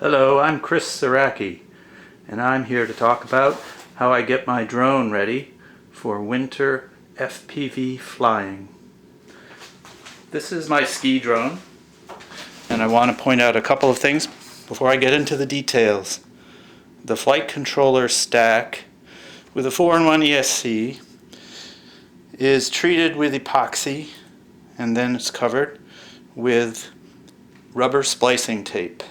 Hello, I'm Chris Saraki, and I'm here to talk about how I get my drone ready for winter FPV flying. This is my ski drone, and I want to point out a couple of things before I get into the details. The flight controller stack with a 4-in-1 ESC is treated with epoxy, and then it's covered with rubber splicing tape.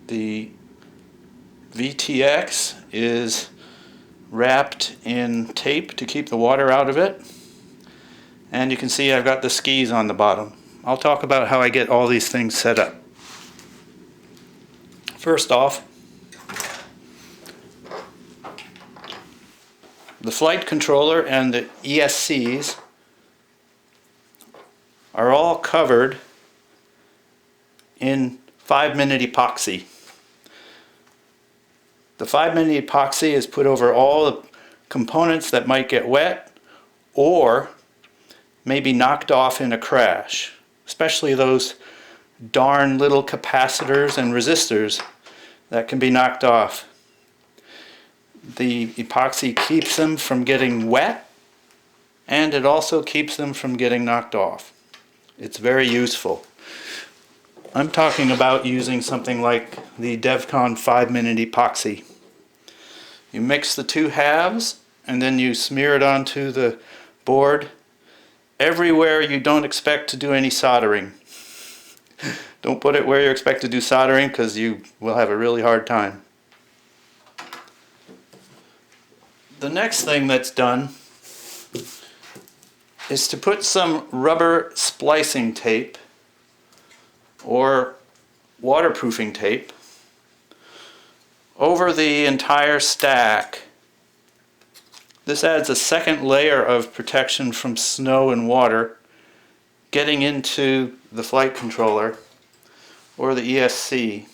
The VTX is wrapped in tape to keep the water out of it, and you can see I've got the skis on the bottom. I'll talk about how I get all these things set up. First off, the flight controller and the ESCs are all covered in 5-minute epoxy. The 5-minute epoxy is put over all the components that might get wet or maybe knocked off in a crash, especially those darn little capacitors and resistors that can be knocked off. The epoxy keeps them from getting wet, and it also keeps them from getting knocked off. It's very useful. I'm talking about using something like the DevCon 5-minute epoxy. You mix the two halves and then you smear it onto the board everywhere you don't expect to do any soldering. Don't put it where you expect to do soldering, because you will have a really hard time. The next thing that's done is to put some rubber splicing tape or waterproofing tape over the entire stack. This adds a second layer of protection from snow and water getting into the flight controller or the ESC.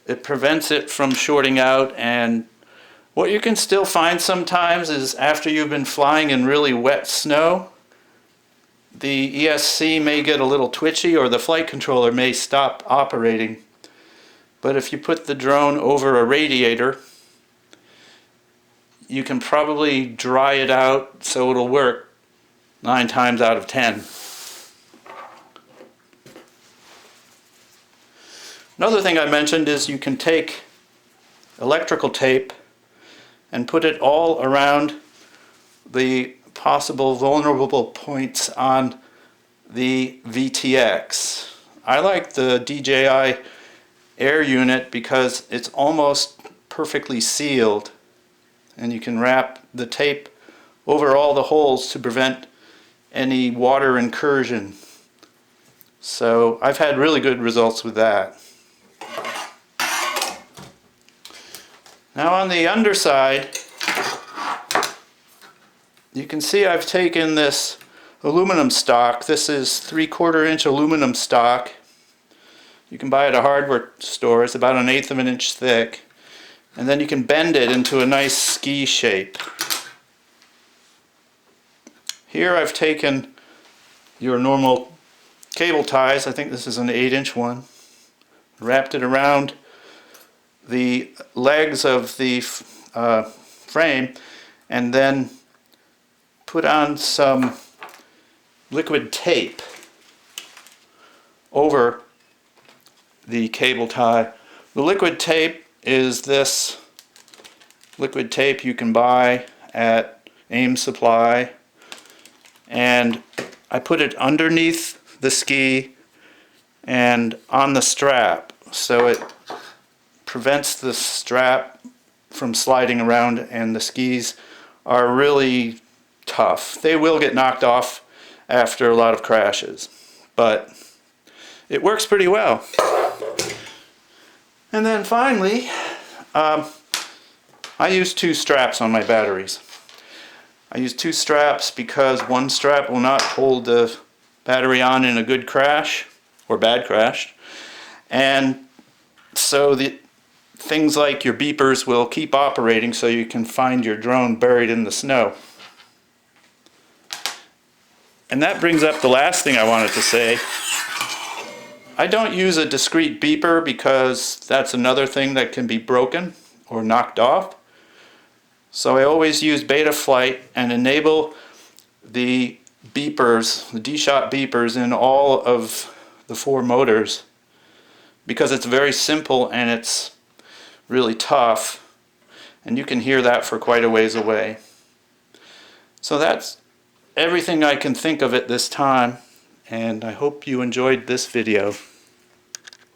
It prevents it from shorting out, and what you can still find sometimes is after you've been flying in really wet snow, the ESC may get a little twitchy or the flight controller may stop operating. But if you put the drone over a radiator, you can probably dry it out so it'll work 9 times out of 10. Another thing I mentioned is you can take electrical tape and put it all around the possible vulnerable points on the VTX. I like the DJI Air unit because it's almost perfectly sealed, and you can wrap the tape over all the holes to prevent any water incursion. So I've had really good results with that. Now on the underside, you can see I've taken this aluminum stock. This is 3/4 inch aluminum stock. You can buy it at a hardware store. It's about 1/8 of an inch thick. And then you can bend it into a nice ski shape. Here I've taken your normal cable ties. I think this is an 8-inch one. Wrapped it around the legs of the frame, and then put on some liquid tape over the cable tie. The liquid tape is this liquid tape you can buy at Ames Supply, and I put it underneath the ski and on the strap, so it prevents the strap from sliding around, and the skis are really tough. They will get knocked off after a lot of crashes, but it works pretty well. And then finally, I use 2 straps on my batteries. I use 2 straps because one strap will not hold the battery on in a good crash or bad crash, and so the things like your beepers will keep operating so you can find your drone buried in the snow. And that brings up the last thing I wanted to say. I don't use a discrete beeper because that's another thing that can be broken or knocked off. So I always use Betaflight and enable the beepers, the D-Shot beepers in all of the 4 motors because it's very simple and it's really tough, and you can hear that for quite a ways away. So that's everything I can think of at this time, and I hope you enjoyed this video.